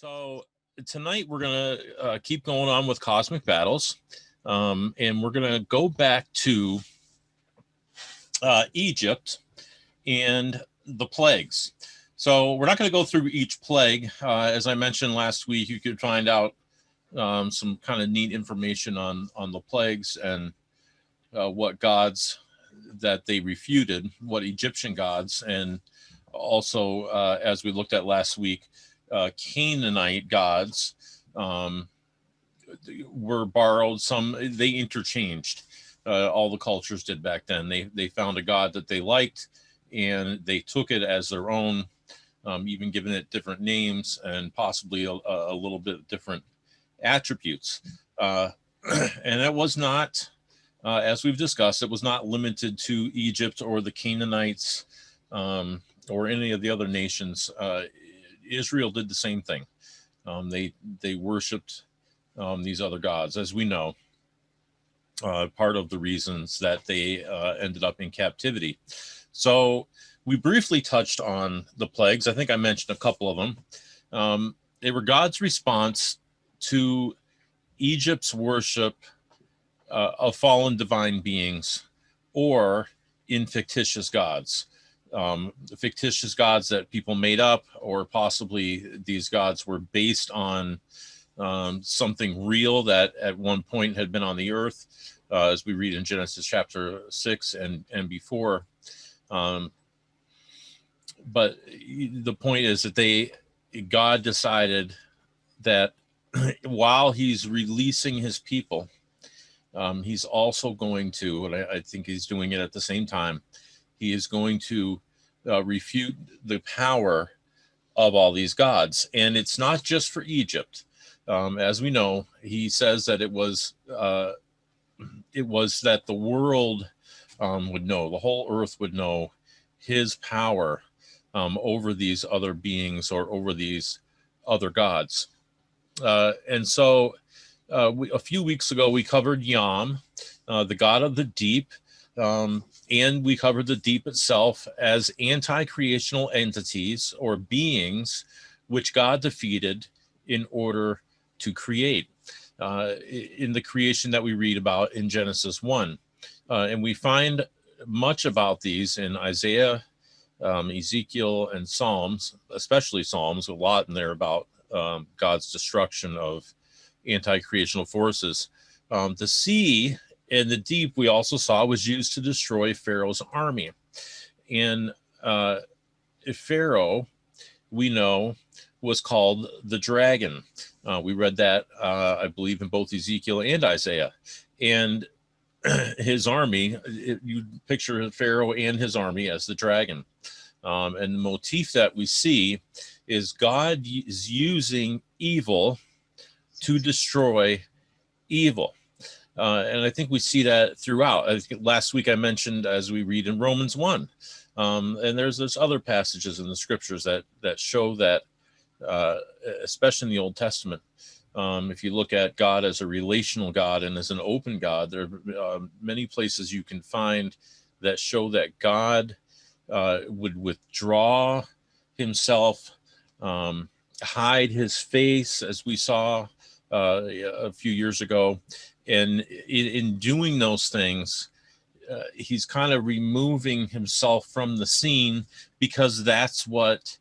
So tonight we're going to keep going on with cosmic battles, and we're going to go back to Egypt and the plagues. So we're not going to go through each plague. As I mentioned last week, you could find out some kind of neat information on the plagues and what gods that they refuted, what Egyptian gods, and also, as we looked at last week, Canaanite gods were borrowed. Some they interchanged. All the cultures did back then. They found a god that they liked, and they took it as their own, even giving it different names and possibly a little bit different attributes. And that was not, as we've discussed, it was not limited to Egypt or the Canaanites or any of the other nations. Israel did the same thing. They worshipped these other gods, as we know. Part of the reasons that they ended up in captivity. So we briefly touched on the plagues. I think I mentioned a couple of them. They were God's response to Egypt's worship of fallen divine beings or in fictitious gods. Fictitious gods that people made up, or possibly these gods were based on something real that at one point had been on the earth, as we read in Genesis chapter 6 and before. But the point is that God decided that while he's releasing his people, he's also going to, and I think he's doing it at the same time, he is going to refute the power of all these gods. And it's not just for Egypt. As we know, he says that it was that the world would know, the whole earth would know his power over these other beings or over these other gods. And so a few weeks ago, we covered Yam, the god of the deep, and we covered the deep itself as anti-creational entities or beings which God defeated in order to create in the creation that we read about in Genesis 1. And we find much about these in Isaiah, Ezekiel, and Psalms, especially Psalms, a lot in there about God's destruction of anti-creational forces. The sea and the deep, we also saw, was used to destroy Pharaoh's army. And Pharaoh, we know, was called the dragon. We read that, I believe, in both Ezekiel and Isaiah. And his army, you picture Pharaoh and his army as the dragon. And the motif that we see is God is using evil to destroy evil. And I think we see that throughout. I think last week I mentioned, as we read in Romans 1, and there's other passages in the scriptures that show that, especially in the Old Testament. If you look at God as a relational God and as an open God, there are many places you can find that show that God would withdraw himself, hide his face, as we saw a few years ago. And in doing those things, he's kind of removing himself from the scene, because that's what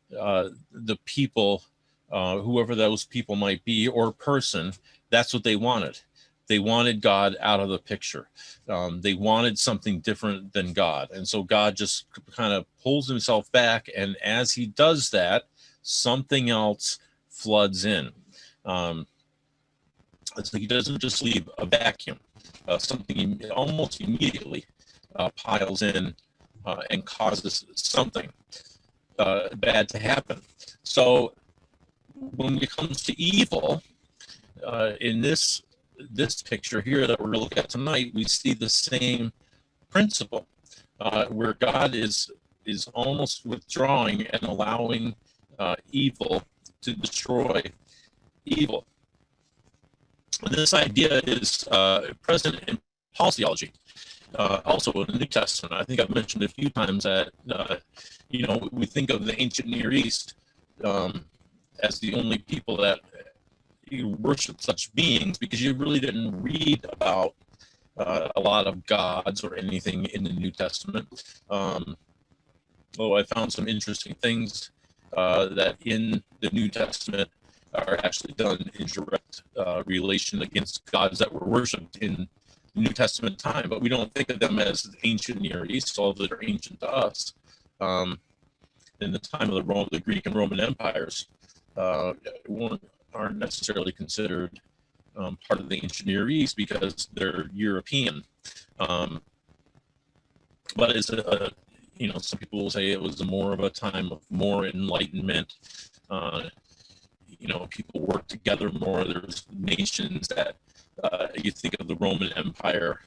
the people, whoever those people might be or person, that's what they wanted. They wanted God out of the picture. They wanted something different than God. And so God just kind of pulls himself back. And as he does that, something else floods in. So he doesn't just leave a vacuum. Something almost immediately piles in and causes something bad to happen. So when it comes to evil, in this picture here that we're going to look at tonight, we see the same principle, where God is almost withdrawing and allowing evil to destroy evil. This idea is present in Paul's theology, also in the New Testament. I think I've mentioned a few times that, we think of the ancient Near East as the only people that worship such beings, because you really didn't read about a lot of gods or anything in the New Testament. I found some interesting things that in the New Testament are actually done in direct relation against gods that were worshipped in New Testament time, but we don't think of them as ancient Near East, although they're ancient to us. In the time of the Greek and Roman empires, aren't necessarily considered part of the ancient Near East because they're European. But it's some people will say it was more of a time of more enlightenment. People work together more. There's nations that you think of the Roman Empire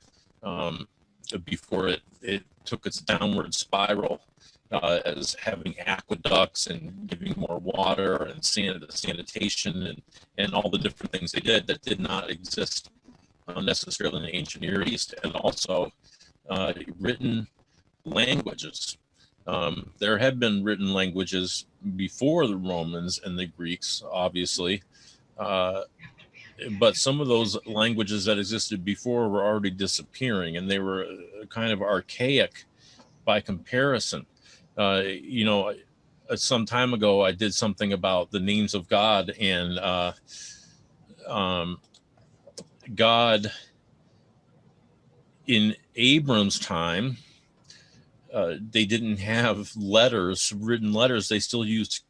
before it took its downward spiral as having aqueducts and giving more water and sanitation and all the different things they did that did not exist necessarily in the ancient Near East, and also written languages. There have been written languages before the Romans and the Greeks, obviously, but some of those languages that existed before were already disappearing, and they were kind of archaic by comparison. Some time ago, I did something about the names of God, and God in Abram's time, they didn't have written letters. They still used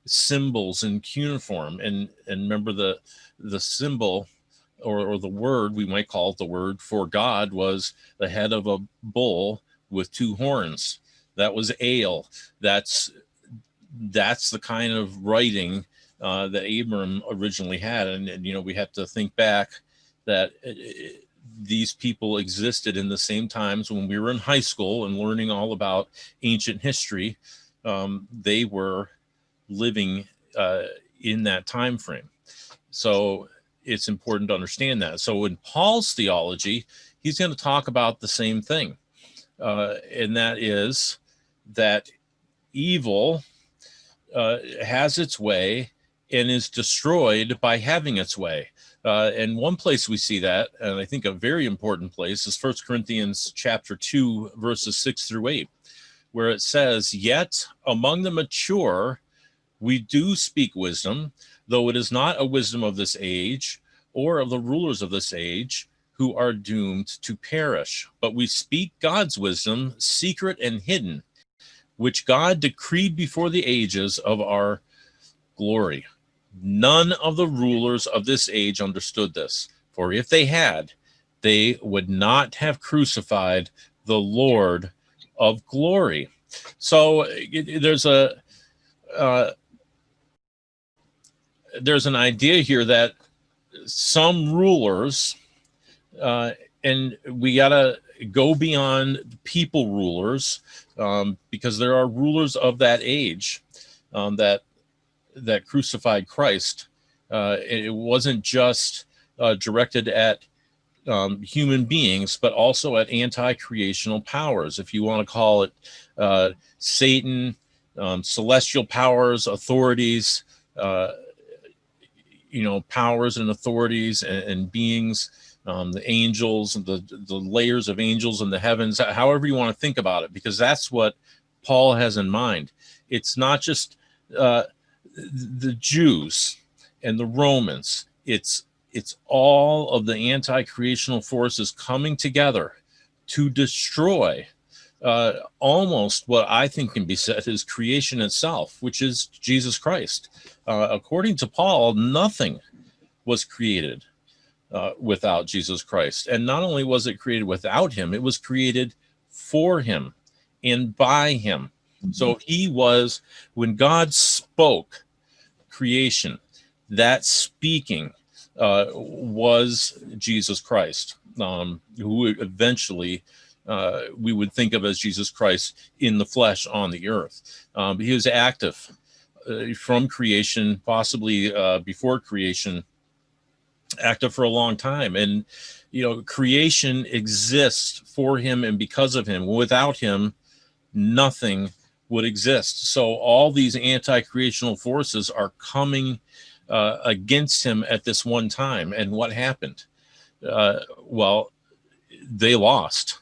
symbols in cuneiform, and remember the symbol or the word, we might call it the word for God, was the head of a bull with two horns. That was Ale. That's the kind of writing that Abram originally had, and we have to think back that these people existed in the same times when we were in high school and learning all about ancient history. They were living in that time frame. So it's important to understand that. So in Paul's theology, he's going to talk about the same thing. And that is that evil has its way and is destroyed by having its way. And one place we see that, and I think a very important place, is 1 Corinthians chapter 2, verses 6 through 8, where it says, "Yet among the mature we do speak wisdom, though it is not a wisdom of this age or of the rulers of this age, who are doomed to perish. But we speak God's wisdom, secret and hidden, which God decreed before the ages of our glory. None of the rulers of this age understood this, for if they had, they would not have crucified the Lord of glory." So there's an idea here that some rulers, and we got to go beyond people rulers, because there are rulers of that age that crucified Christ. It wasn't just directed at human beings, but also at anti-creational powers, if you want to call it Satan, celestial powers, authorities, powers and authorities and beings, the angels, the layers of angels in the heavens, however you want to think about it, because that's what Paul has in mind. It's not just the Jews and the Romans. It's all of the anti-creational forces coming together to destroy almost what I think can be said is creation itself, which is Jesus Christ. According to Paul, nothing was created without Jesus Christ. And not only was it created without him, it was created for him and by him. So he was, when God spoke creation, that speaking was Jesus Christ, who eventually we would think of as Jesus Christ in the flesh on the earth. He was active from creation, possibly before creation, active for a long time. And, creation exists for him and because of him. Without him, nothing would exist. So all these anti-creational forces are coming against him at this one time. And what happened? Well, they lost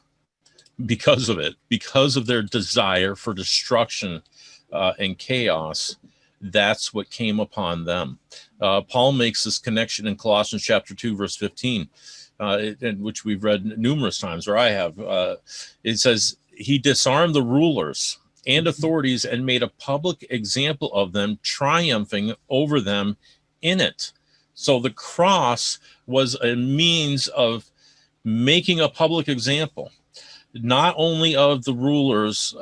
because of it, because of their desire for destruction and chaos. That's what came upon them. Paul makes this connection in Colossians chapter 2, verse 15, which we've read numerous times, or I have. It says, he disarmed the rulers and authorities and made a public example of them, triumphing over them in it. So the cross was a means of making a public example, not only of the rulers,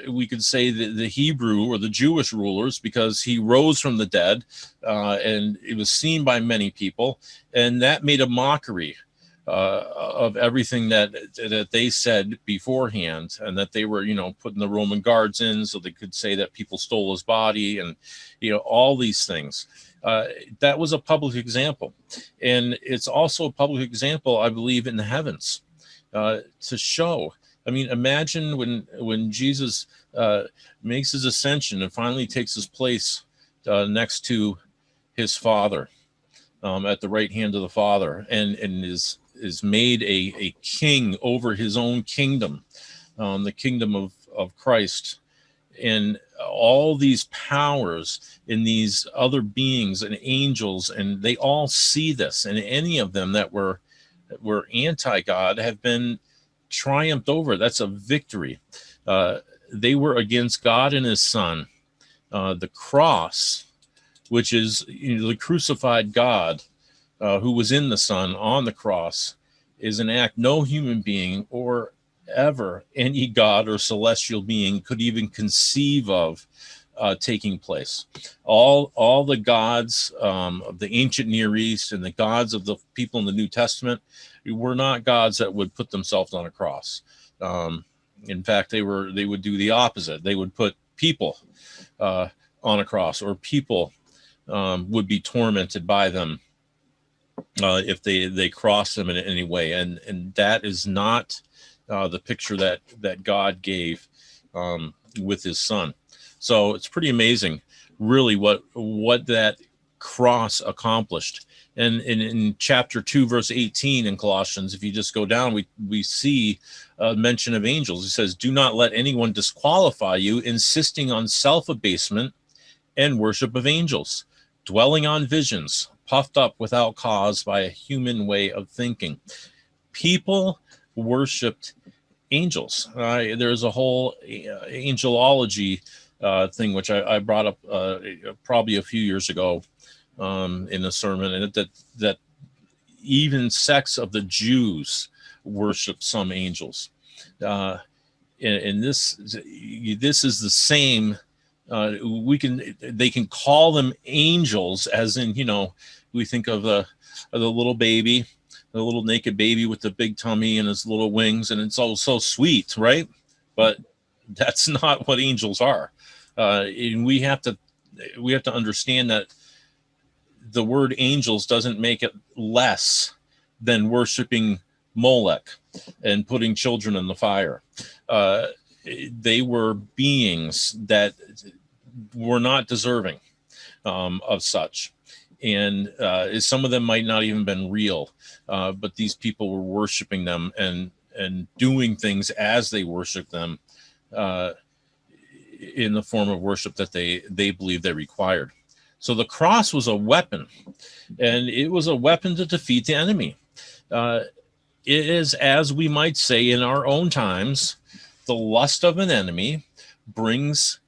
we could say the Hebrew or the Jewish rulers, because he rose from the dead, and it was seen by many people, and that made a mockery of everything that they said beforehand, and that they were, putting the Roman guards in so they could say that people stole his body, and all these things. That was a public example, and it's also a public example, I believe, in the heavens, to show. I mean, imagine when Jesus makes his ascension and finally takes his place next to his Father, at the right hand of the Father, and is made a king over his own kingdom, the kingdom of Christ. And all these powers in these other beings and angels, and they all see this, and any of them that were anti-God have been triumphed over. That's a victory. They were against God and his Son. The cross, which is the crucified God, who was in the Son on the cross, is an act no human being or ever any God or celestial being could even conceive of taking place. All the gods of the ancient Near East and the gods of the people in the New Testament were not gods that would put themselves on a cross. In fact, they would do the opposite. They would put people on a cross, or people would be tormented by them if they crossed them in any way. And that is not the picture that God gave with his Son. So it's pretty amazing, really, what that cross accomplished. And in chapter 2, verse 18 in Colossians, if you just go down, we see a mention of angels. It says, do not let anyone disqualify you, insisting on self-abasement and worship of angels, dwelling on visions, puffed up without cause by a human way of thinking. People worshipped angels. There's a whole angelology thing, which I brought up probably a few years ago in a sermon, and that even sects of the Jews worship some angels. And this is the same. They can call them angels, as in, we think of the little baby, the little naked baby with the big tummy and his little wings, and it's all so sweet, right? But that's not what angels are. And we have to understand that the word angels doesn't make it less than worshiping Molech and putting children in the fire. They were beings that were not deserving of such. And some of them might not even been real, but these people were worshiping them and doing things as they worshiped them in the form of worship that they believed they required. So the cross was a weapon, and it was a weapon to defeat the enemy. It is, as we might say in our own times, the lust of an enemy brings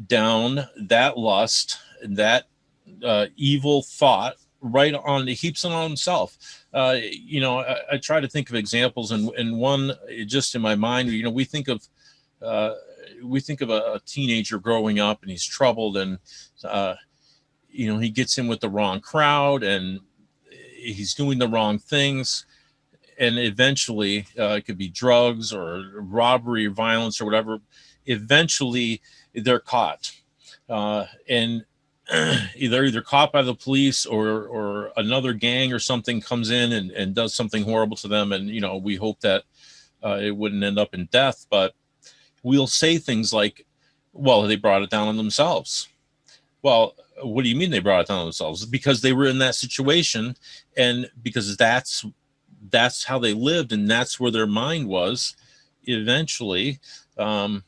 down that lust, that evil thought, right on, heaps it on himself. I try to think of examples, and one just in my mind, we think of a teenager growing up, and he's troubled, and he gets in with the wrong crowd, and he's doing the wrong things, and eventually it could be drugs or robbery or violence or whatever. Eventually they're caught, and they're either caught by the police or another gang or something comes in and does something horrible to them. And, we hope that it wouldn't end up in death, but we'll say things like, Well, they brought it down on themselves. Well, what do you mean they brought it down on themselves? Because they were in that situation, and because that's how they lived, and that's where their mind was. Eventually, um,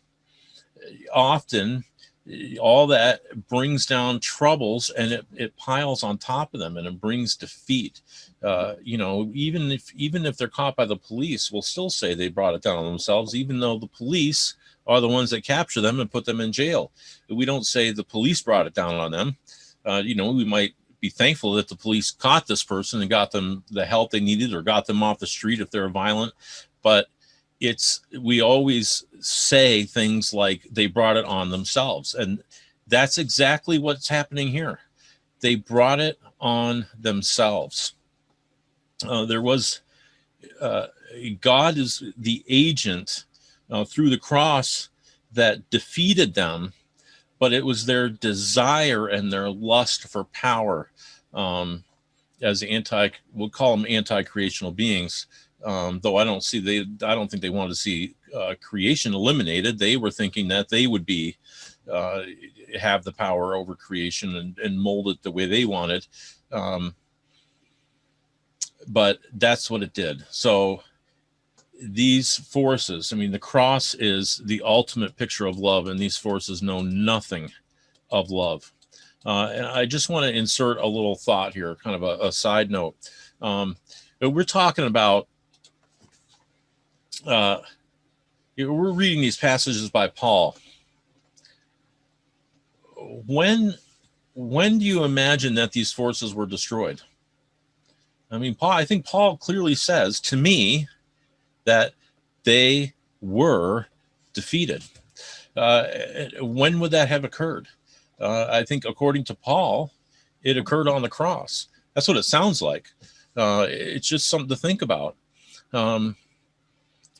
often, all that brings down troubles, and it piles on top of them, and it brings defeat. Even if they're caught by the police, we'll still say they brought it down on themselves, even though the police are the ones that capture them and put them in jail. We don't say the police brought it down on them. We might be thankful that the police caught this person and got them the help they needed, or got them off the street if they're violent. But we always say things like they brought it on themselves, and that's exactly what's happening here. They brought it on themselves. There was God is the agent through the cross that defeated them, but it was their desire and their lust for power, as we'll call them anti-creational beings. Though I don't think they wanted to see creation eliminated. They were thinking that they would have the power over creation and mold it the way they wanted. But that's what it did. So these forces, the cross is the ultimate picture of love, and these forces know nothing of love. And I just want to insert a little thought here, kind of a side note. We're talking about, we're reading these passages by Paul. When do you imagine that these forces were destroyed? I think Paul clearly says to me that they were defeated. When would that have occurred? I think according to Paul, it occurred on the cross. That's what it sounds like. It's just something to think about.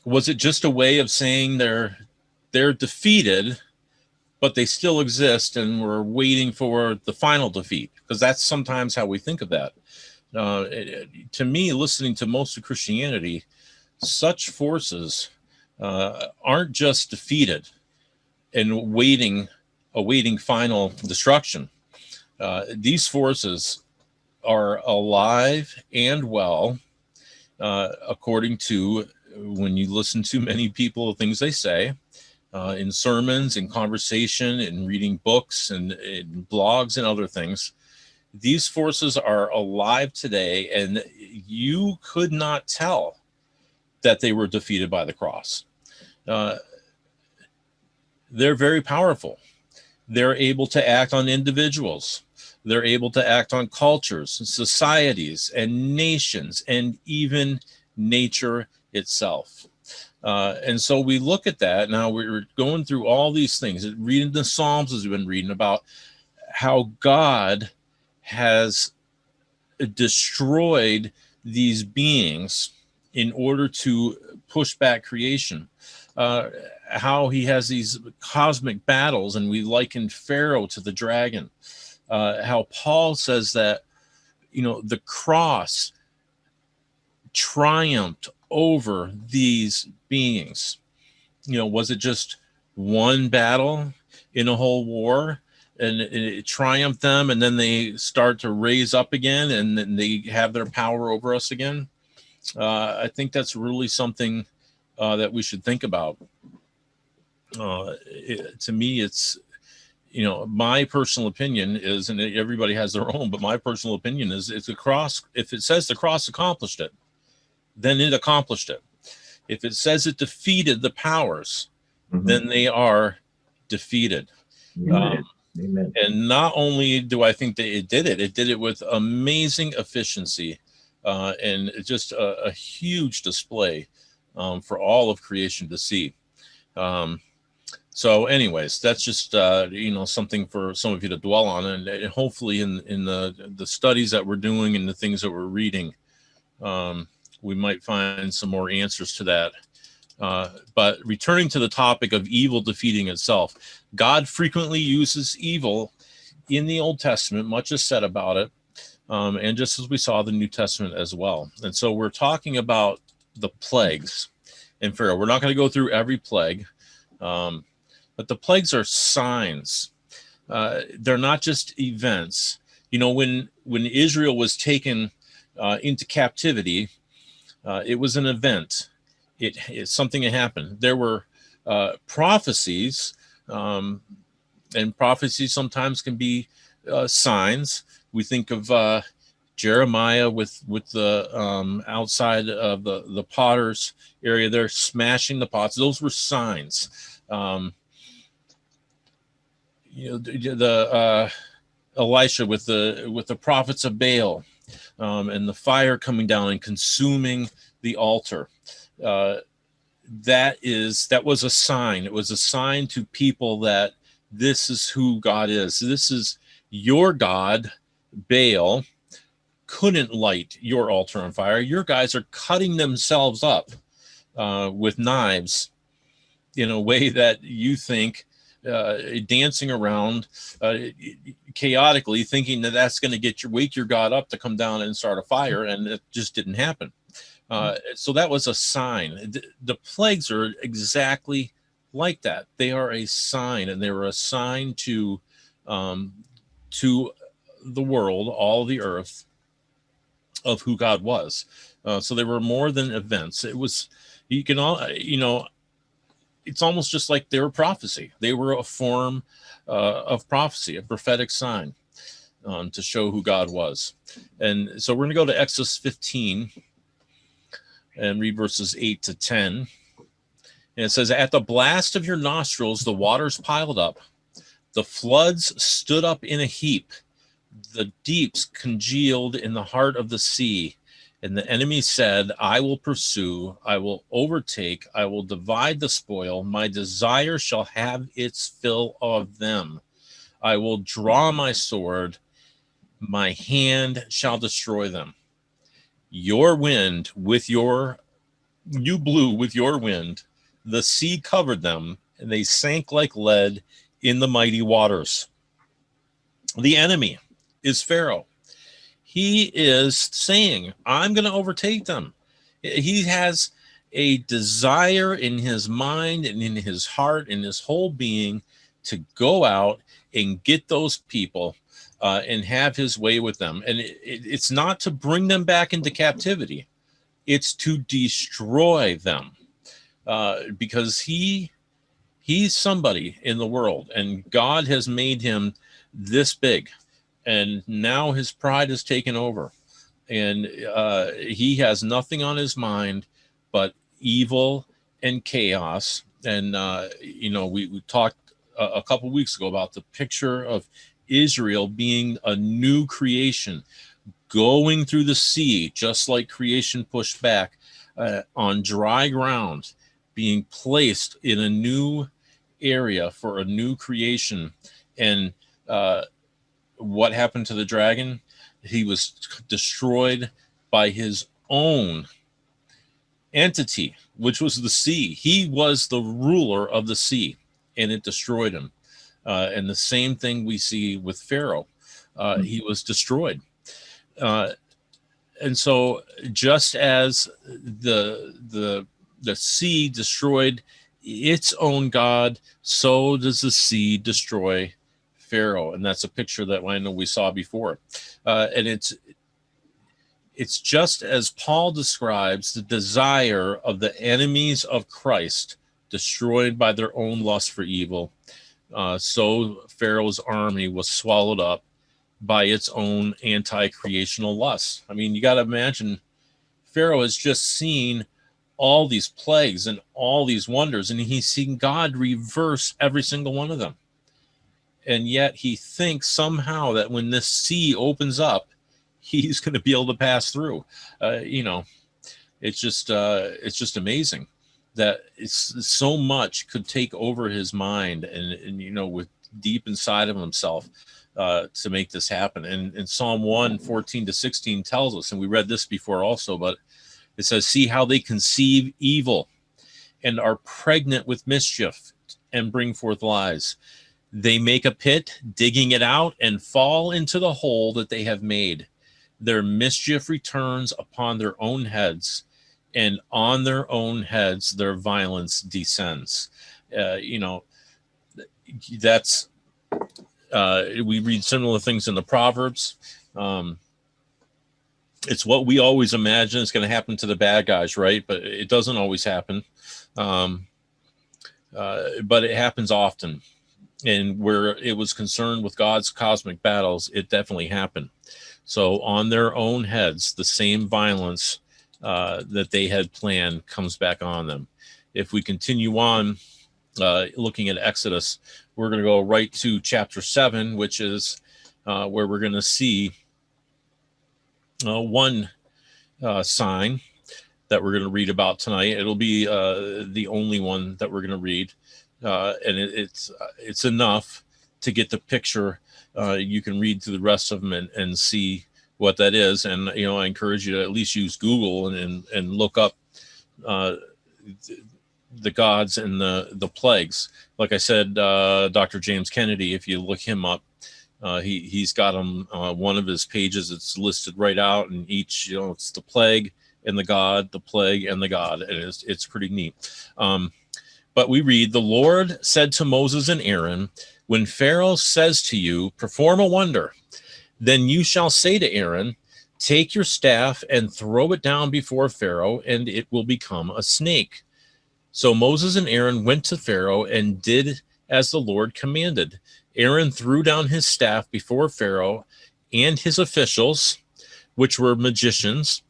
Was it just a way of saying they're defeated, but they still exist and we're waiting for the final defeat? Because that's sometimes how we think of that. To me, listening to most of Christianity, such forces aren't just defeated and awaiting final destruction. These forces are alive and well, according to, when you listen to many people, the things they say in sermons, in conversation, in reading books and in blogs and other things. These forces are alive today, and you could not tell that they were defeated by the cross. They're very powerful. They're able to act on individuals. They're able to act on cultures, and societies, and nations, and even nature itself. And so we look at that. Now we're going through all these things, reading the Psalms, as we've been reading about how God has destroyed these beings in order to push back creation. How he has these cosmic battles, and we liken Pharaoh to the dragon. How Paul says that, the cross triumphed over these beings. Was it just one battle in a whole war, and it triumphed them, and then they start to raise up again, and then they have their power over us again? I think that's really something that we should think about. To me, it's, my personal opinion is, and everybody has their own, but my personal opinion is, it's a cross. If it says the cross accomplished it, then it accomplished it. If it says it defeated the powers, then they are defeated. Amen. Amen. And not only do I think that it did it with amazing efficiency, and just a huge display for all of creation to see. So anyways, that's just, something for some of you to dwell on, and hopefully in the studies that we're doing and the things that we're reading, we might find some more answers to that. But returning to the topic of evil defeating itself, God frequently uses evil in the Old Testament. Much is said about it. And just as we saw the New Testament as well. And so we're talking about the plagues in Pharaoh. We're not going to go through every plague. but the plagues are signs. They're not just events. When Israel was taken into captivity, it was an event. It's something that happened. There were prophecies, and prophecies sometimes can be signs. We think of Jeremiah with the outside of the potter's area. They're smashing the pots. Those were signs. The Elisha with the prophets of Baal, and the fire coming down and consuming the altar. That was a sign. It was a sign to people that this is who God is. This is your God. Baal couldn't light your altar on fire. Your guys are cutting themselves up with knives in a way that you think, dancing around chaotically, thinking that that's going to wake your God up to come down and start a fire, and it just didn't happen. So that was a sign. The plagues are exactly like that. They are a sign, and they were a sign to the world, all the earth, of who God was. So they were more than events. It was, it's almost just like they were prophecy. They were a form of prophecy, a prophetic sign to show who God was. And so we're going to go to Exodus 15 and read verses 8 to 10. And it says, "At the blast of your nostrils, the waters piled up. The floods stood up in a heap. The deeps congealed in the heart of the sea. And the enemy said, I will pursue, I will overtake, I will divide the spoil. My desire shall have its fill of them. I will draw my sword, my hand shall destroy them. Your wind you blew with your wind, the sea covered them, and they sank like lead in the mighty waters." The enemy is Pharaoh. He is saying, I'm going to overtake them. He has a desire in his mind and in his heart, in his whole being, to go out and get those people and have his way with them. And it's not to bring them back into captivity. It's to destroy them, because he's somebody in the world, and God has made him this big, and now his pride has taken over, and he has nothing on his mind but evil and chaos. And we talked a couple of weeks ago about the picture of Israel being a new creation, going through the sea, just like creation pushed back on dry ground, being placed in a new area for a new creation. And what happened to the dragon? He was destroyed by his own entity, which was the sea. He was the ruler of the sea, and it destroyed him. And the same thing we see with Pharaoh. He was destroyed. And so just as the sea destroyed its own God, so does the sea destroy Pharaoh. And that's a picture that I know we saw before. And it's just as Paul describes the desire of the enemies of Christ destroyed by their own lust for evil. So Pharaoh's army was swallowed up by its own anti-creational lust. I mean, you got to imagine Pharaoh has just seen all these plagues and all these wonders, and he's seen God reverse every single one of them. And yet he thinks somehow that when this sea opens up, he's going to be able to pass through. It's just amazing that it's so much could take over his mind and with deep inside of himself to make this happen. And Psalm 1:14-16 tells us, and we read this before also, but it says, "See how they conceive evil and are pregnant with mischief and bring forth lies. They make a pit, digging it out, and fall into the hole that they have made. Their mischief returns upon their own heads, and on their own heads their violence descends." That's we read similar things in the Proverbs. It's what we always imagine is going to happen to the bad guys, right? But it doesn't always happen. But it happens often. And where it was concerned with God's cosmic battles, it definitely happened. So on their own heads, the same violence that they had planned comes back on them. If we continue on looking at Exodus, we're going to go right to chapter 7, which is where we're going to see one sign that we're going to read about tonight. It'll be the only one that we're going to read. And it's enough to get the picture. You can read through the rest of them and see what that is. And, I encourage you to at least use Google and look up the gods and the plagues. Like I said, Dr. James Kennedy, if you look him up, he's got them one of his pages. It's listed right out, and each, it's the plague and the god, the plague and the god. And it's pretty neat. But we read, the Lord said to Moses and Aaron, when Pharaoh says to you, perform a wonder, then you shall say to Aaron, take your staff and throw it down before Pharaoh, and it will become a snake. So Moses and Aaron went to Pharaoh and did as the Lord commanded. Aaron threw down his staff before Pharaoh and his officials, which were magicians.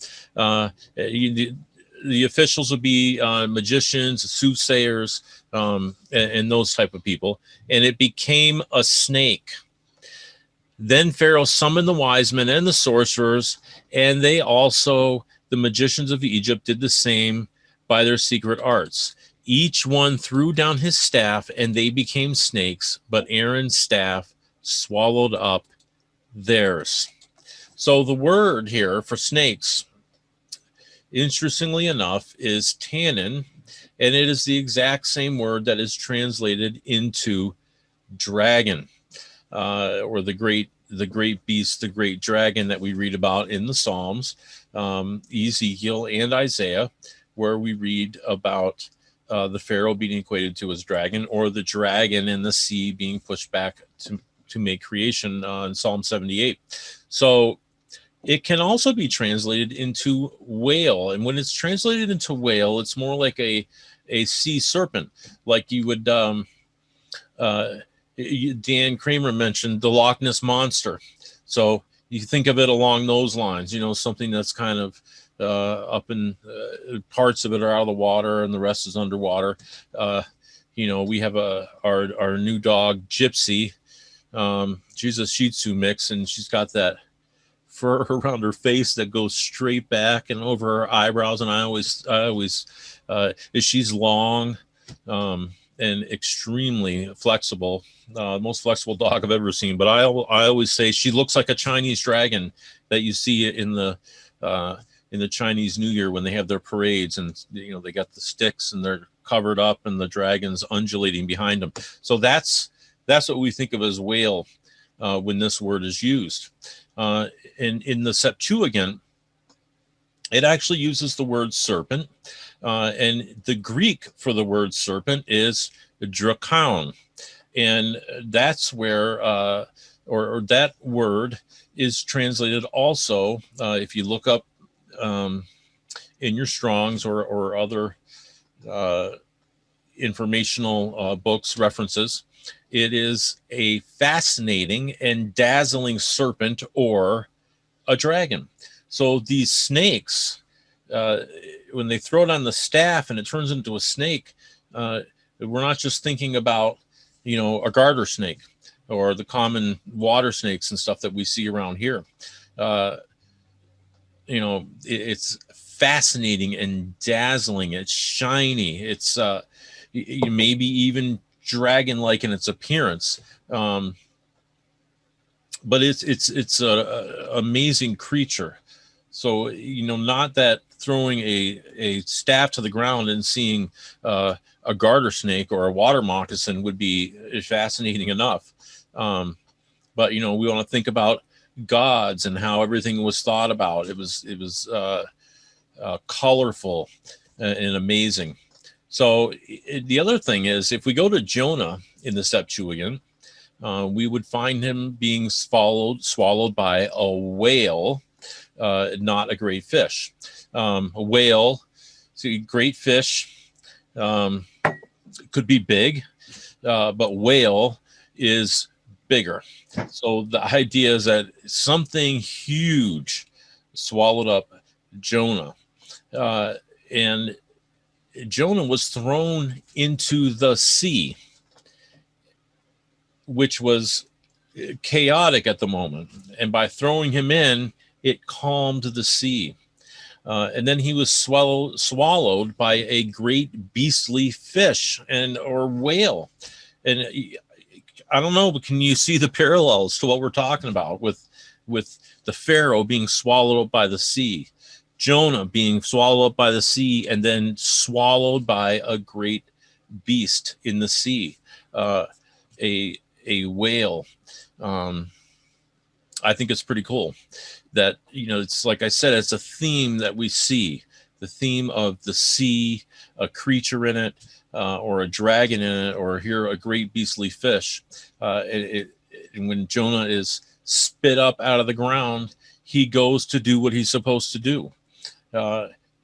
The officials would be magicians, soothsayers, and those type of people. And it became a snake. Then Pharaoh summoned the wise men and the sorcerers, and they also, the magicians of Egypt, did the same by their secret arts. Each one threw down his staff, and they became snakes, but Aaron's staff swallowed up theirs. So the word here for snakes, interestingly enough, is tannin, and it is the exact same word that is translated into dragon, or the great beast, the great dragon that we read about in the Psalms, Ezekiel and Isaiah, where we read about the Pharaoh being equated to as dragon, or the dragon in the sea being pushed back to make creation in Psalm 78. So it can also be translated into whale. And when it's translated into whale, it's more like a sea serpent, like you would, Dan Kramer mentioned the Loch Ness Monster. So you think of it along those lines, something that's kind of up in parts of it are out of the water and the rest is underwater. We have our new dog, Gypsy. She's a Shih Tzu mix, and she's got that fur around her face that goes straight back and over her eyebrows. And I always she's long and extremely flexible, most flexible dog I've ever seen. But I always say she looks like a Chinese dragon that you see in the Chinese New Year when they have their parades, and they got the sticks and they're covered up and the dragon's undulating behind them. So that's what we think of as whale when this word is used. And in the Septuagint, it actually uses the word serpent, and the Greek for the word serpent is drakon, and that's where or that word is translated also. If you look up in your Strongs or other informational books references, it is a fascinating and dazzling serpent or a dragon. So these snakes, when they throw it on the staff and it turns into a snake, we're not just thinking about, a garter snake or the common water snakes and stuff that we see around here. It's fascinating and dazzling. It's shiny. It's maybe even dragon-like in its appearance, but it's a amazing creature. So not that throwing a staff to the ground and seeing a garter snake or a water moccasin would be fascinating enough, but we want to think about gods and how everything was thought about. It was colorful and amazing. So the other thing is, if we go to Jonah in the Septuagint, we would find him being swallowed by a whale, not a great fish. A whale, see, great fish could be big, but whale is bigger. So the idea is that something huge swallowed up Jonah. And Jonah was thrown into the sea, which was chaotic at the moment. And by throwing him in, it calmed the sea. And then he was swallowed by a great beastly fish or whale. And I don't know, but can you see the parallels to what we're talking about with the Pharaoh being swallowed up by the sea, Jonah being swallowed up by the sea, and then swallowed by a great beast in the sea, a whale. I think it's pretty cool that, it's like I said, it's a theme that we see, the theme of the sea, a creature in it, or a dragon in it, or here a great beastly fish. And when Jonah is spit up out of the ground, he goes to do what he's supposed to do.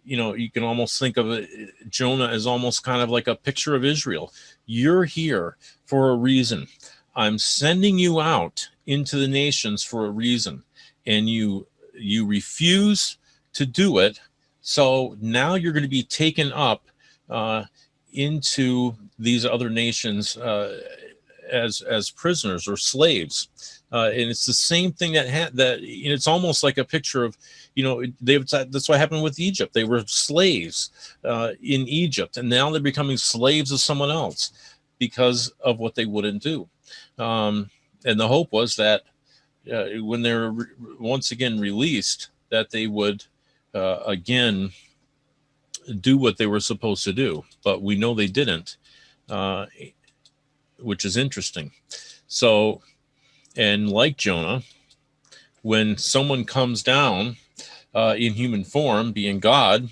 You can almost think of it, Jonah as almost kind of like a picture of Israel. You're here for a reason. I'm sending you out into the nations for a reason, and you refuse to do it. So now you're going to be taken up into these other nations as prisoners or slaves. And it's the same thing that it's almost like a picture of, that's what happened with Egypt. They were slaves in Egypt, and now they're becoming slaves of someone else because of what they wouldn't do. And the hope was that when they're once again released, that they would again do what they were supposed to do. But we know they didn't, which is interesting. So, and like Jonah, when someone comes down in human form, being God,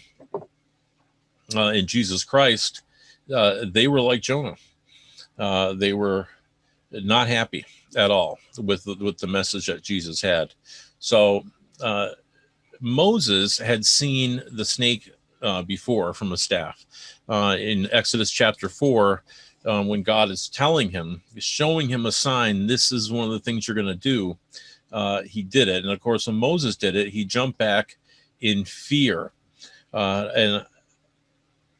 in Jesus Christ, they were like Jonah. They were not happy at all with the message that Jesus had. So Moses had seen the snake before from a staff. In Exodus chapter 4, when God is telling him, showing him a sign, this is one of the things you're going to do, he did it. And of course, when Moses did it, he jumped back in fear. And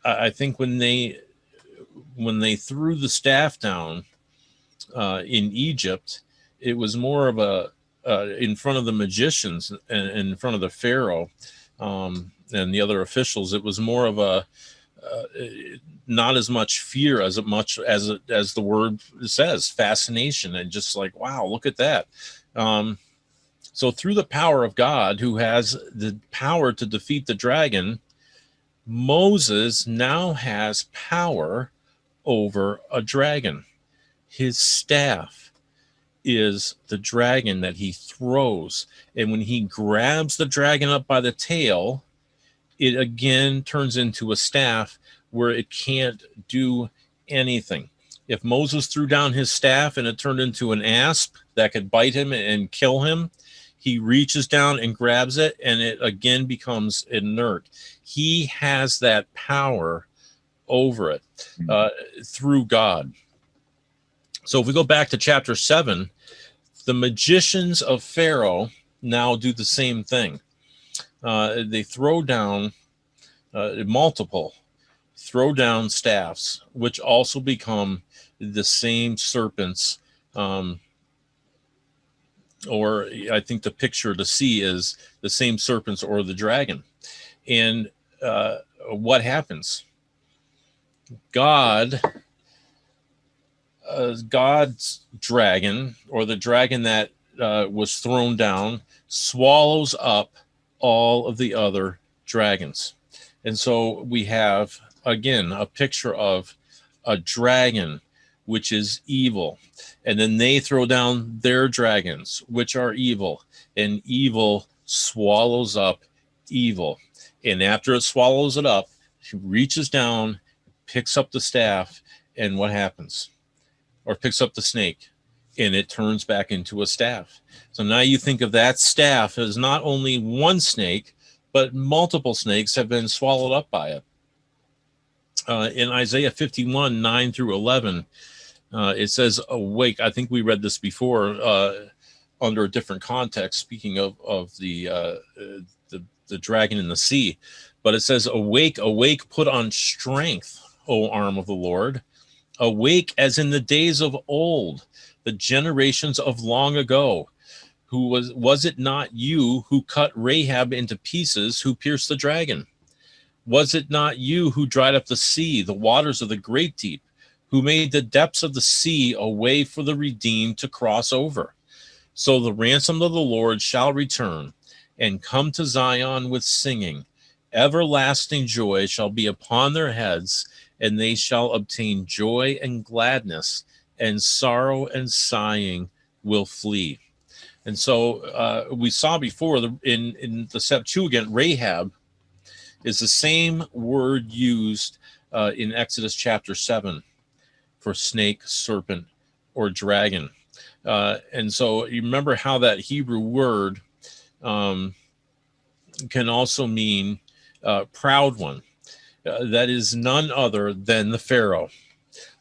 I think when they threw the staff down in Egypt, it was more of a in front of the magicians and in front of the Pharaoh and the other officials. It was more of a not as much fear as the word says, fascination, and just like, wow, look at that. So through the power of God, who has the power to defeat the dragon, Moses now has power over a dragon. His staff is the dragon that he throws. And when he grabs the dragon up by the tail, it again turns into a staff where it can't do anything. If Moses threw down his staff and it turned into an asp that could bite him and kill him, he reaches down and grabs it, and it again becomes inert. He has that power over it through God. So if we go back to chapter 7, the magicians of Pharaoh now do the same thing. They throw down throw down staffs, which also become the same serpents. Or I think the picture to see is the same serpents or the dragon. And what happens? God's dragon, or the dragon that was thrown down, swallows up all of the other dragons. And so we have, again, a picture of a dragon, which is evil. And then they throw down their dragons, which are evil. And evil swallows up evil. And after it swallows it up, he reaches down, picks up the staff, and what happens? or picks up the snake, and it turns back into a staff. So now you think of that staff as not only one snake, but multiple snakes have been swallowed up by it. In Isaiah 51, 9 through 11, it says, awake. I think we read this before under a different context, speaking of the dragon in the sea. But it says, awake, awake, put on strength, O arm of the Lord. Awake as in the days of old, the generations of long ago. Who was it not you who cut Rahab into pieces, who pierced the dragon? Was it not you who dried up the sea, the waters of the great deep, who made the depths of the sea a way for the redeemed to cross over? So the ransom of the Lord shall return and come to Zion with singing. Everlasting joy shall be upon their heads, and they shall obtain joy and gladness, and sorrow and sighing will flee. And so we saw before in the Septuagint, Rahab is the same word used in Exodus chapter 7 for snake, serpent, or dragon. And so you remember how that Hebrew word can also mean proud one. That is none other than the Pharaoh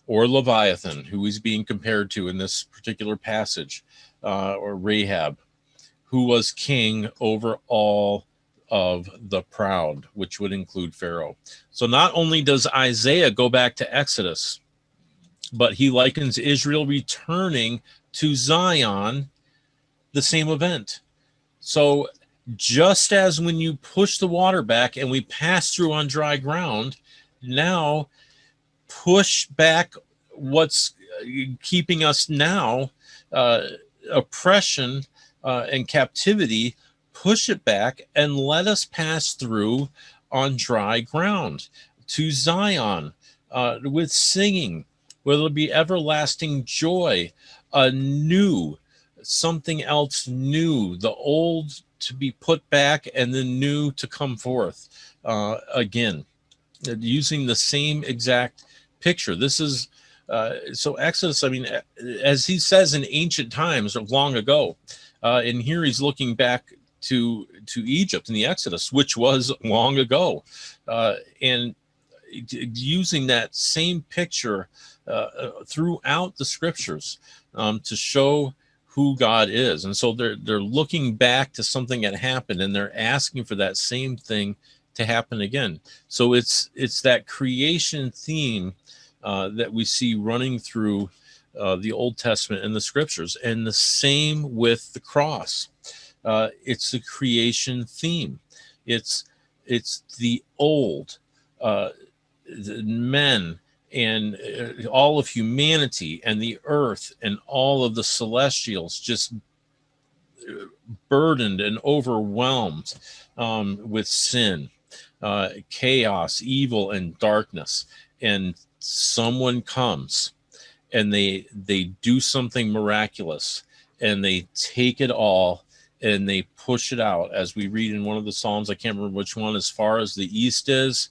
or Leviathan, who he's being compared to in this particular passage, or Rahab, who was king over all of the proud, which would include Pharaoh. So not only does Isaiah go back to Exodus, but he likens Israel returning to Zion, the same event. So just as when you push the water back and we pass through on dry ground, now push back what's keeping us now, oppression and captivity, push it back and let us pass through on dry ground to Zion with singing, where there'll be everlasting joy, new, something else new, the old to be put back and the new to come forth again, using the same exact picture. This is so Exodus, I mean, as he says in ancient times or long ago, and here he's looking back to Egypt in the Exodus, which was long ago, and using that same picture throughout the scriptures to show who God is. And so they're looking back to something that happened, and they're asking for that same thing to happen again. So it's that creation theme that we see running through the Old Testament and the scriptures, and the same with the cross. It's the creation theme. It's the old men and all of humanity and the earth and all of the celestials just burdened and overwhelmed with sin, chaos, evil, and darkness. And someone comes and they do something miraculous, and they take it all and they push it out, as we read in one of the Psalms, I can't remember which one, as far as the east is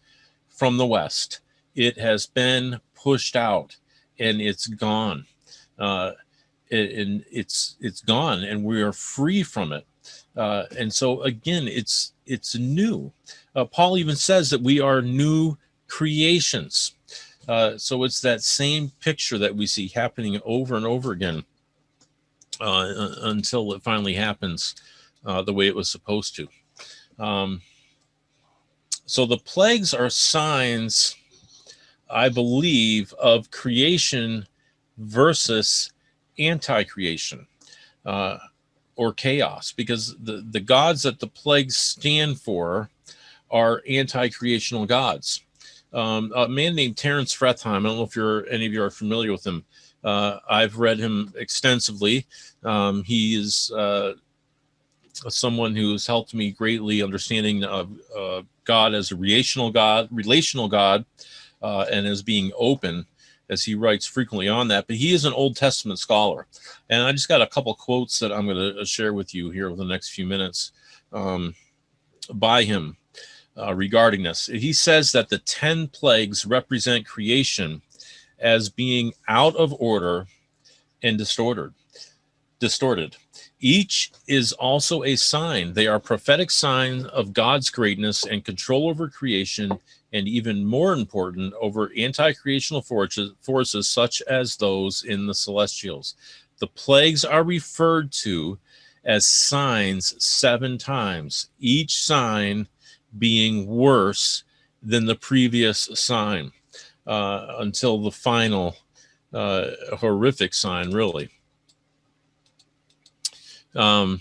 from the west. It has been pushed out and it's gone. And it's gone, and we are free from it. And so again, it's new. Paul even says that we are new creations. So it's that same picture that we see happening over and over again until it finally happens the way it was supposed to. So the plagues are signs, I believe, of creation versus anti-creation or chaos, because the gods that the plagues stand for are anti-creational gods. A man named Terence Fretheim, I don't know if any of you are familiar with him. I've read him extensively. He is someone who's helped me greatly understanding God as a relational God, and as being open, as he writes frequently on that. But he is an Old Testament scholar. And I just got a couple quotes that I'm going to share with you here over the next few minutes by him regarding this. He says that the 10 plagues represent creation as being out of order and distorted. Each is also a sign. They are prophetic signs of God's greatness and control over creation, and even more important, over anti-creational forces such as those in the celestials. The plagues are referred to as signs 7 times, each sign being worse than the previous sign, until the final horrific sign, really. In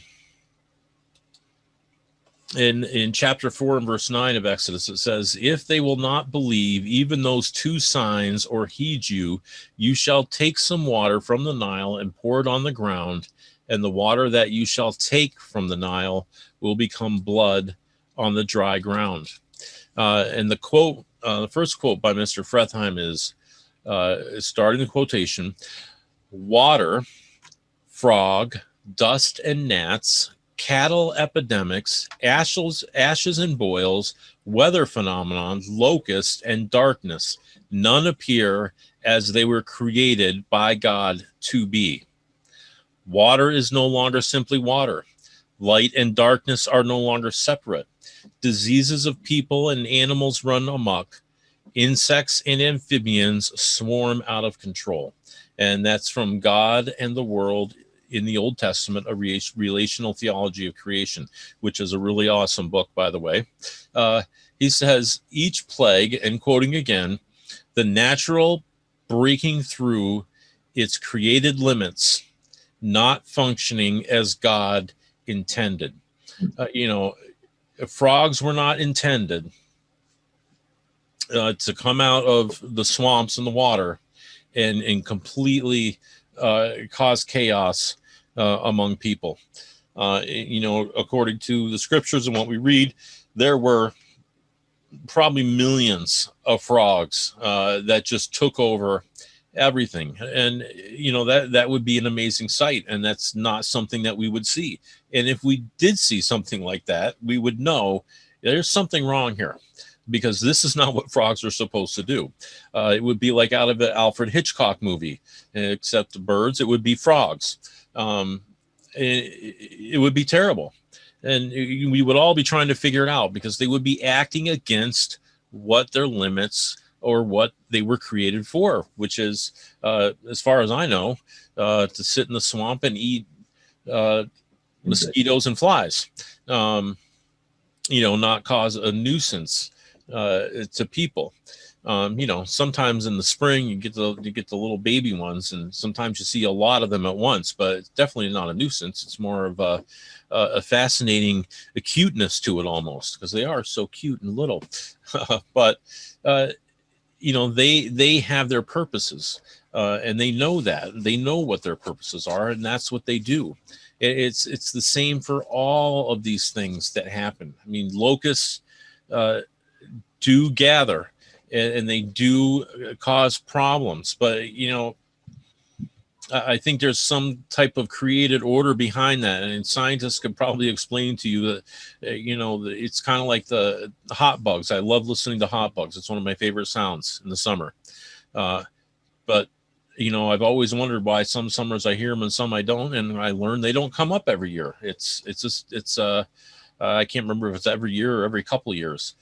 chapter 4 and verse 9 of Exodus, it says, if they will not believe even those 2 signs or heed you, you shall take some water from the Nile and pour it on the ground, and the water that you shall take from the Nile will become blood on the dry ground. And the quote, the first quote by Mr. Frethheim is, starting the quotation, water, frog, dust and gnats, cattle epidemics, ashes and boils, weather phenomenon, locusts, and darkness. None appear as they were created by God to be. Water is no longer simply water. Light and darkness are no longer separate. Diseases of people and animals run amok. Insects and amphibians swarm out of control. And that's from God and the World in the Old Testament, a relational theology of creation, which is a really awesome book, by the way. He says, each plague, and quoting again, the natural breaking through its created limits, not functioning as God intended. Frogs were not intended to come out of the swamps and the water and completely cause chaos among people. According to the scriptures and what we read, there were probably millions of frogs that just took over everything. And, that would be an amazing sight. And that's not something that we would see. And if we did see something like that, we would know there's something wrong here, because this is not what frogs are supposed to do. It would be like out of an Alfred Hitchcock movie, except birds, it would be frogs. It would be terrible. And we would all be trying to figure it out, because they would be acting against what their limits or what they were created for, which is, as far as I know, to sit in the swamp and eat mosquitoes and flies, not cause a nuisance to people. Sometimes in the spring you get the little baby ones, and sometimes you see a lot of them at once, but it's definitely not a nuisance. It's more of a fascinating cuteness to it, almost, because they are so cute and little. But they have their purposes, and they know what their purposes are, and that's what they do. It's the same for all of these things that happen. I mean, locusts do gather, and they do cause problems, but I think there's some type of created order behind that, and scientists could probably explain to you that it's kind of like the hot bugs. I love listening to hot bugs. It's one of my favorite sounds in the summer. But I've always wondered why some summers I hear them and some I don't, and I learned they don't come up every year. It's I can't remember if it's every year or every couple of years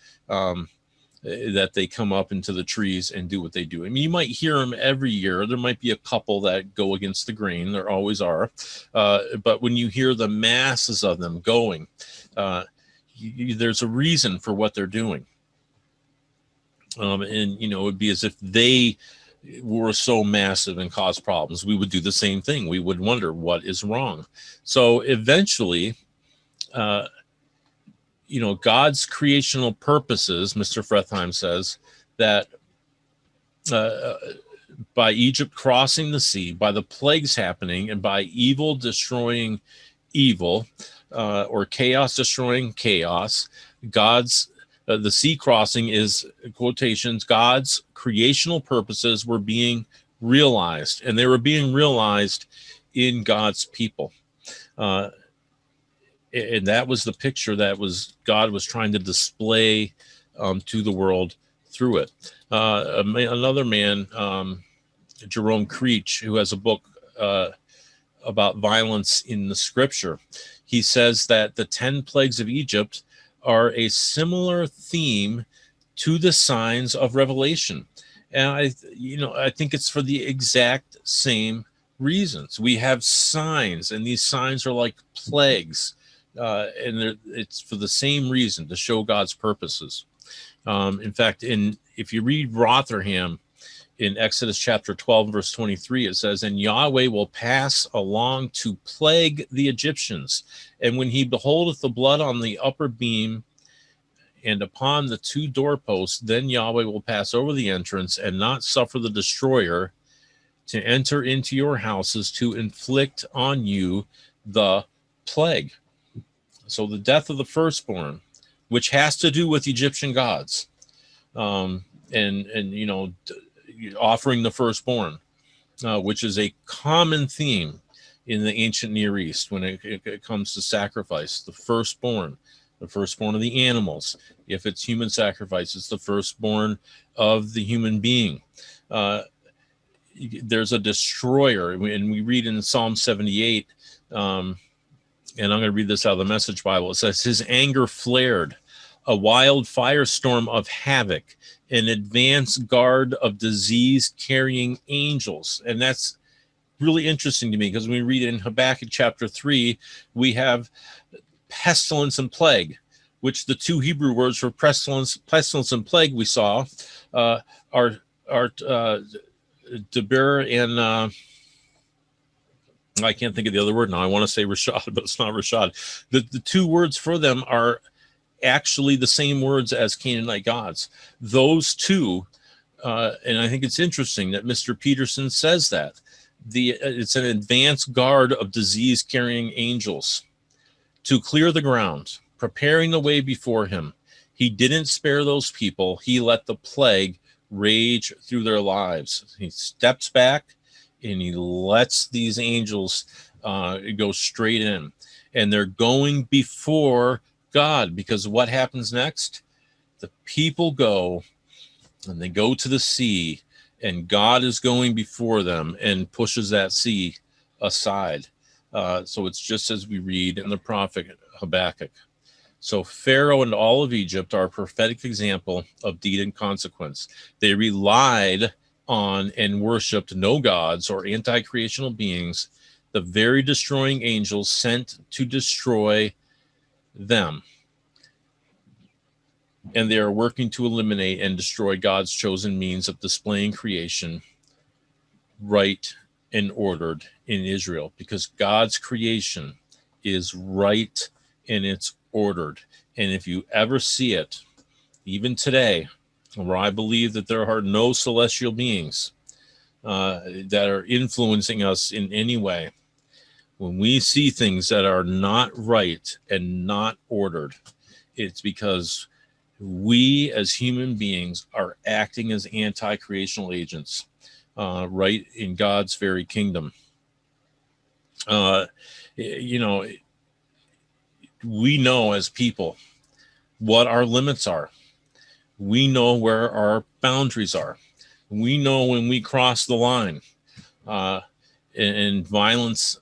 that they come up into the trees and do what they do. I mean, you might hear them every year. There might be a couple that go against the grain. There always are. But when you hear the masses of them going, there's a reason for what they're doing. And it would be as if they were so massive and caused problems. We would do the same thing. We would wonder what is wrong. So eventually, God's creational purposes, Mr. Frethheim says, that by Egypt crossing the sea, by the plagues happening, and by evil destroying evil, or chaos destroying chaos, the sea crossing is, quotations, God's creational purposes were being realized, and they were being realized in God's people. And that was the picture that God was trying to display to the world through it. Another man, Jerome Creech, who has a book about violence in the scripture. He says that the 10 plagues of Egypt are a similar theme to the signs of Revelation. And I think it's for the exact same reasons. We have signs, and these signs are like plagues, and it's for the same reason, to show God's purposes. In fact, if you read Rotherham in Exodus chapter 12, verse 23, it says, "And Yahweh will pass along to plague the Egyptians. And when he beholdeth the blood on the upper beam and upon the 2 doorposts, then Yahweh will pass over the entrance and not suffer the destroyer to enter into your houses to inflict on you the plague." So the death of the firstborn, which has to do with Egyptian gods, and offering the firstborn, which is a common theme in the ancient Near East when it comes to sacrifice. The firstborn of the animals. If it's human sacrifice, it's the firstborn of the human being. There's a destroyer, and we read in Psalm 78, and I'm going to read this out of the Message Bible. It says, "His anger flared, a wild firestorm of havoc, an advance guard of disease-carrying angels." And that's really interesting to me, because when we read in Habakkuk chapter 3, we have pestilence and plague, which the 2 Hebrew words for pestilence and plague we saw are Deber and I can't think of the other word now. I want to say Rashad, but it's not Rashad. The 2 words for them are actually the same words as Canaanite gods. Those 2, and I think it's interesting that Mr. Peterson says that it's an advance guard of disease-carrying angels to clear the ground, preparing the way before him. He didn't spare those people. He let the plague rage through their lives. He steps back and he lets these angels go straight in. And they're going before God, because what happens next? The people go and they go to the sea, and God is going before them and pushes that sea aside. So it's just as we read in the prophet Habakkuk. So Pharaoh and all of Egypt are a prophetic example of deed and consequence. They relied on and worshipped no gods or anti-creational beings, the very destroying angels sent to destroy them. And they are working to eliminate and destroy God's chosen means of displaying creation right and ordered in Israel, because God's creation is right and it's ordered. And if you ever see it, even today, where I believe that there are no celestial beings that are influencing us in any way, when we see things that are not right and not ordered, it's because we as human beings are acting as anti-creational agents, right in God's very kingdom. We know as people what our limits are. We know where our boundaries are. We know when we cross the line, and violence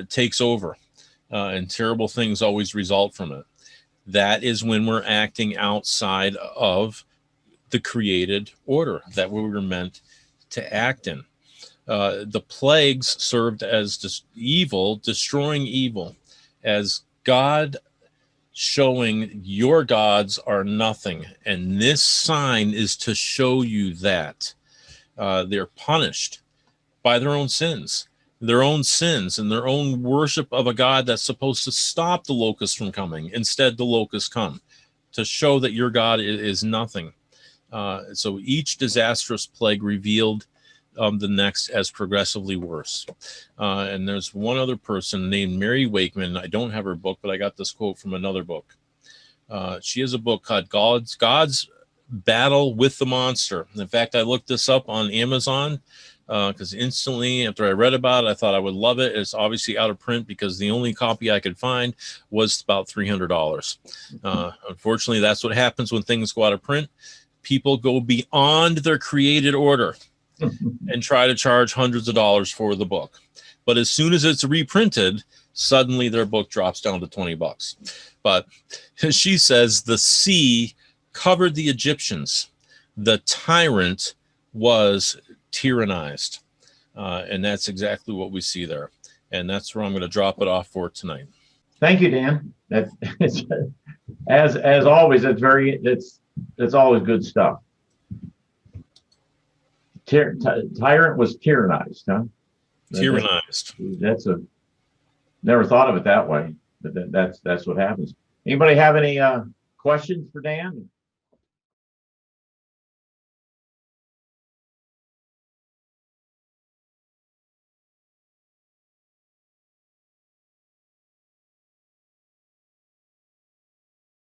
takes over, and terrible things always result from it. That is when we're acting outside of the created order that we were meant to act in. The plagues served as destroying evil, as God showing your gods are nothing. And this sign is to show you that they're punished by their own sins and their own worship of a God that's supposed to stop the locusts from coming. Instead, the locusts come to show that your God is nothing. So each disastrous plague revealed the next as progressively worse. And there's one other person named Mary Wakeman. I don't have her book, but I got this quote from another book. She has a book called God's Battle with the Monster. In fact, I looked this up on Amazon because instantly after I read about it, I thought I would love it. It's obviously out of print because the only copy I could find was about $300. Unfortunately, that's what happens when things go out of print. People go beyond their created order. and try to charge hundreds of dollars for the book. But as soon as it's reprinted, suddenly their book drops down to $20. But she says the sea covered the Egyptians. The tyrant was tyrannized. And that's exactly what we see there. And that's where I'm going to drop it off for tonight. Thank you, Dan. That's as always. It's always good stuff. Tyrant was tyrannized, huh? Tyrannized. That's a never thought of it that way, but that's what happens. Anybody have any questions for Dan?